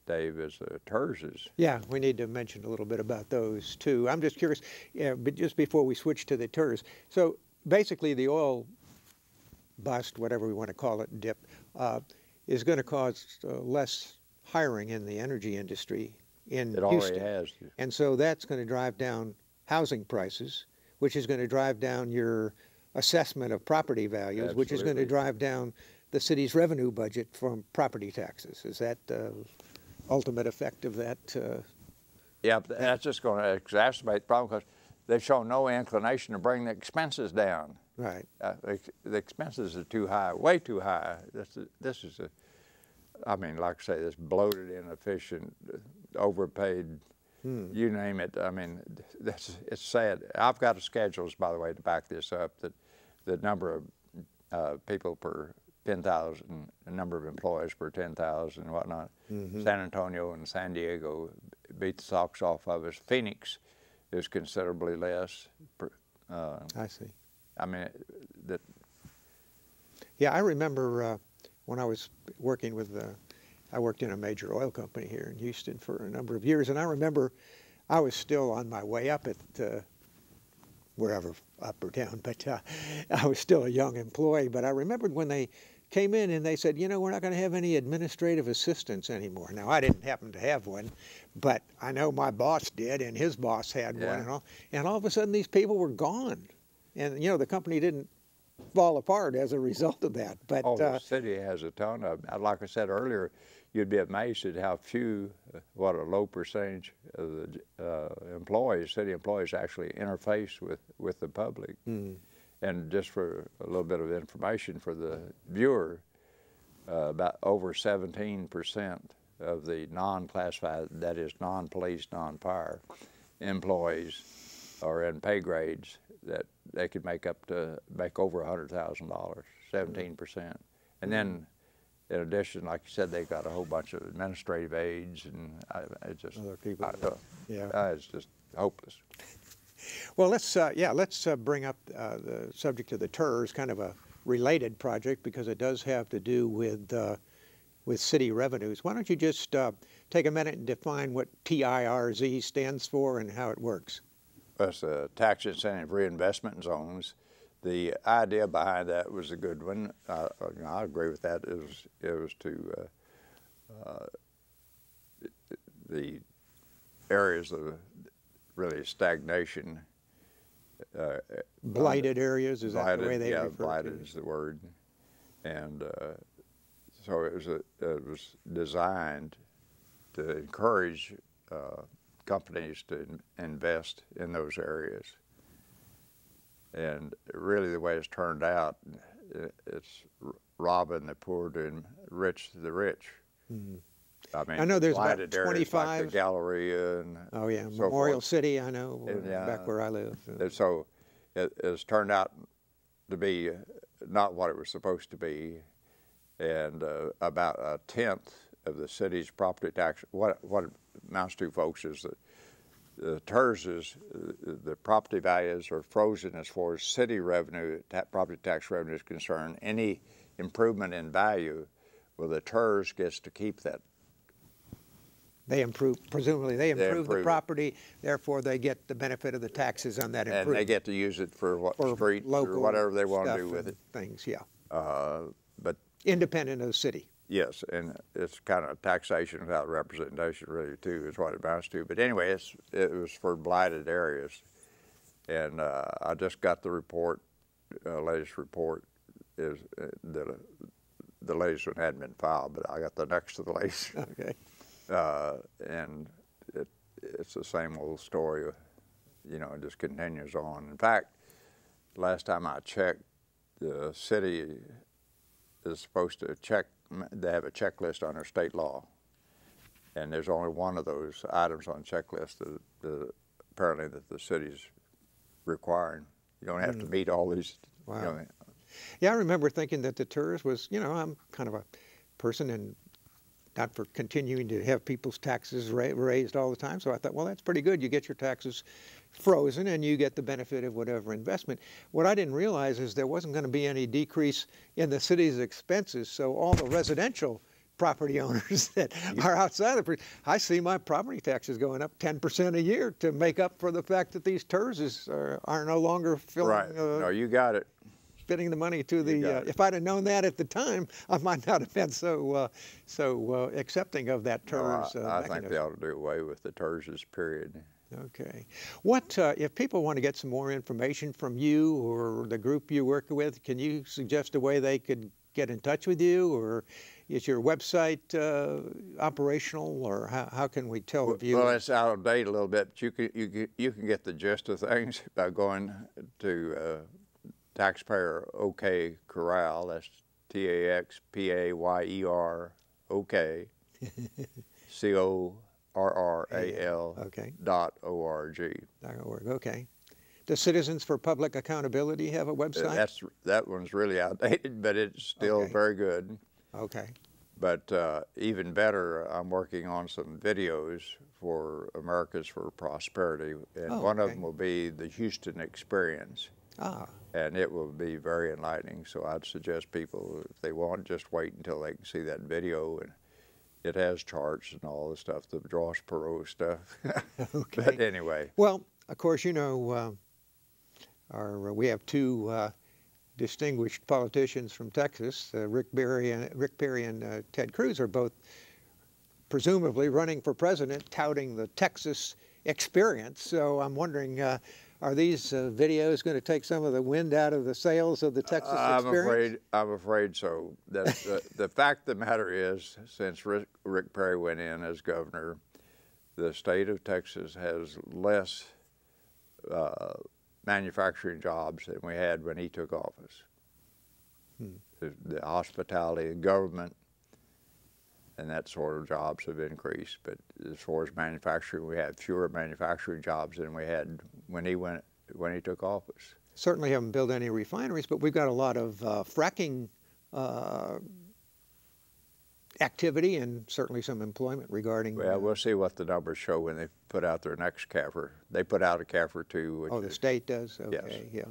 Dave, is TERSs. Yeah, we need to mention a little bit about those too. I'm just curious, but just before we switch to the TERS, so basically the oil bust, whatever we want to call it, dip, is going to cause less hiring in the energy industry in It Houston. already has. And so that's going to drive down housing prices, which is going to drive down your assessment of property values, which is going to drive down the city's revenue budget from property taxes. Is that the ultimate effect of that? Yeah, but that's just going to exacerbate the problem because they've shown no inclination to bring the expenses down. Right. The expenses are too high, way too high. This is I mean, like I say, this bloated, inefficient, overpaid, you name it. I mean, it's sad. I've got schedules, by the way, to back this up, that the number of people per 10,000, the number of employees per 10,000 and whatnot. San Antonio and San Diego beat the socks off of us. Phoenix is considerably less. I see. I mean, yeah, I remember when I was working with, I worked in a major oil company here in Houston for a number of years, and I remember I was still on my way up at wherever, up or down, but I was still a young employee. But I remembered when they came in and they said, you know, we're not going to have any administrative assistants anymore. Now, I didn't happen to have one, but I know my boss did, and his boss had one, and all of a sudden these people were gone. And, you know, the company didn't fall apart as a result of that. But the city has a ton of them. Like I said earlier, you'd be amazed at how few, what a low percentage of the employees, city employees, actually interface with the public. And just for a little bit of information for the viewer, about over 17% of the non-classified, that is non-police, non-fire employees are in pay grades that they could make over $100,000, 17%. And then, in addition, like you said, they've got a whole bunch of administrative aides, and it's just other people. It's just hopeless. Well, let's bring up the subject of the TERS, kind of a related project because it does have to do with city revenues. Why don't you just take a minute and define what TIRZ stands for and how it works? That's tax incentive reinvestment zones. The idea behind that was a good one. I agree with that. It was to the areas of really stagnation. Blighted areas, is that the way they refer to it? Yeah, blighted is the word. And so it was designed to encourage companies to invest in those areas. And really the way it's turned out, it's robbing the poor to enrich the rich. I mean, I know there's about blighted areas 25. like the Galleria and Memorial City, I know, and, back where I live. And so it's turned out to be not what it was supposed to be, and about a tenth of the city's property tax. What it amounts to, folks, is that the TERS the property values are frozen as far as city revenue, property tax revenue is concerned. Any improvement in value, well, the TERS gets to keep that. Presumably they improve the property, therefore they get the benefit of the taxes on that improvement. And they get to use it for streets or whatever they want to do with it. Things, yeah. But independent of the city. Yes, and it's kind of taxation without representation, really, too, is what it amounts to. But anyway, it was for blighted areas. And I just got the report, latest report. Is the latest one hadn't been filed, but I got the next to the latest. Okay. And it's the same old story, you know, it just continues on. In fact, last time I checked, the city is supposed to they have a checklist under state law. And there's only one of those items on the checklist that apparently that the city's requiring. You don't have to meet all these. Wow. You know, yeah, I remember thinking that the TERS was, you know, I'm kind of a person and not for continuing to have people's taxes raised all the time. So I thought, well, that's pretty good. You get your taxes frozen and you get the benefit of whatever investment. What I didn't realize is there wasn't going to be any decrease in the city's expenses. So all the residential property owners that are outside of I see my property taxes going up 10% a year to make up for the fact that these TERS are no longer filling. Right. No, you got it. spending the money to the, if I'd have known that at the time, I might not have been so accepting of that TERS I mechanism. think they ought to do away with the TERSs, period. Okay. What, if people want to get some more information from you or the group you work with, can you suggest a way they could get in touch with you, or is your website operational, or how can we tell the viewers? Well, it's out of date a little bit, but you can get the gist of things by going to Taxpayer OK Corral. That's TAXPAYER OK CORRAL Okay. .org. Okay. Does Citizens for Public Accountability have a website? That one's really outdated, but it's still very good. Okay. But even better, I'm working on some videos for Americas for Prosperity, and one of them will be the Houston Experience. And it will be very enlightening, so I'd suggest people, if they want, just wait until they can see that video. And it has charts and all the stuff, the Ross Perot stuff. Okay. But anyway. Well, of course, you know, we have two distinguished politicians from Texas, Rick Perry and Ted Cruz, are both presumably running for president, touting the Texas experience. So I'm wondering, are these videos going to take some of the wind out of the sails of the Texas experience? I'm afraid so. The fact of the matter is, since Rick Perry went in as governor, the state of Texas has less manufacturing jobs than we had when he took office. The hospitality and government and that sort of jobs have increased, but as far as manufacturing, we had fewer manufacturing jobs than we had when he took office. Certainly haven't built any refineries, but we've got a lot of fracking activity and certainly some employment regarding. Well, we'll see what the numbers show when they put out their next CAFR. They put out a CAFR too. Oh, the state does? Okay, yes.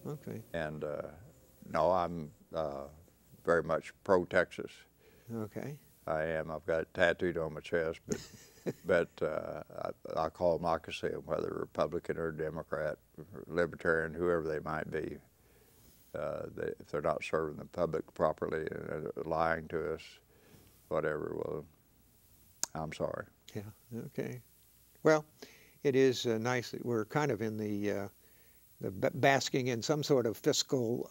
Yeah. Okay. And no, I'm very much pro-Texas. Okay. I am. I've got it tattooed on my chest, but I call them, like I say, whether Republican or Democrat, or Libertarian, whoever they might be, if they're not serving the public properly and lying to us, whatever, well, I'm sorry. Yeah, okay. Well, it is nice that we're kind of in the basking in some sort of fiscal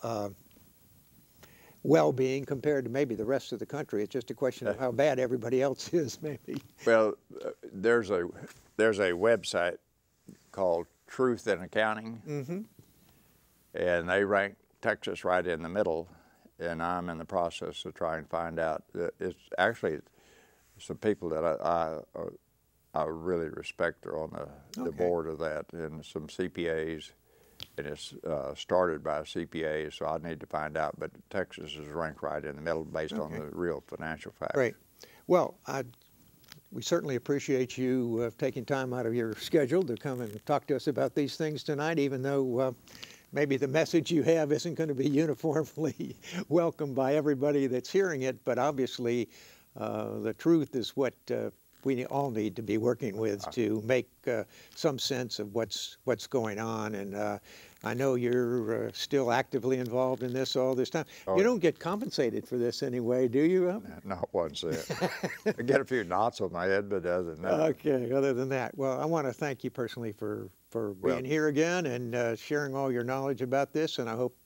well-being compared to maybe the rest of the country. It's just a question of how bad everybody else is, maybe. Well, there's a website called Truth in Accounting, and they rank Texas right in the middle, and I'm in the process of trying to find out. It's actually some people that I really respect are on the board of that, and some CPAs. And it's started by a CPA, so I need to find out. But Texas is ranked right in the middle based on the real financial facts. Great. Well, we certainly appreciate you taking time out of your schedule to come and talk to us about these things tonight, even though maybe the message you have isn't going to be uniformly welcomed by everybody that's hearing it. But obviously, the truth is what we all need to be working with to make some sense of what's going on. And I know you're still actively involved in this all this time. You don't get compensated for this anyway, do you? Not one cent. I get a few knots on my head, but other than that. Okay, other than that. Well, I want to thank you personally for being here again and sharing all your knowledge about this. And I hope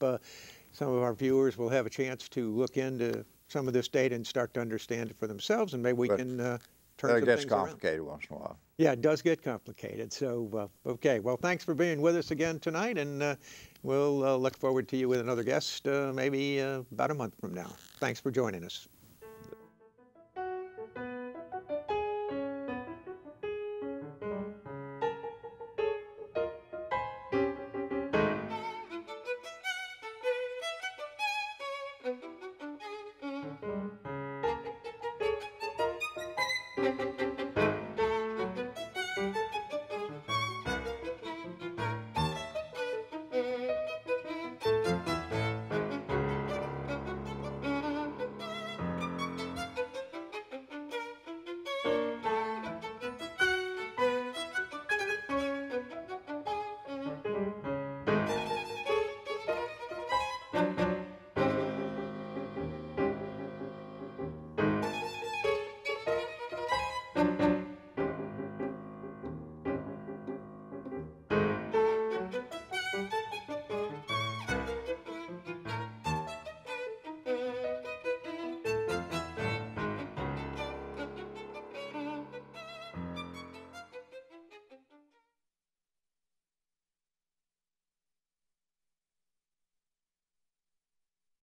some of our viewers will have a chance to look into some of this data and start to understand it for themselves, and maybe we can it gets complicated once in a while. Yeah, it does get complicated. So, okay. Well, thanks for being with us again tonight, and we'll look forward to you with another guest maybe about a month from now. Thanks for joining us. you.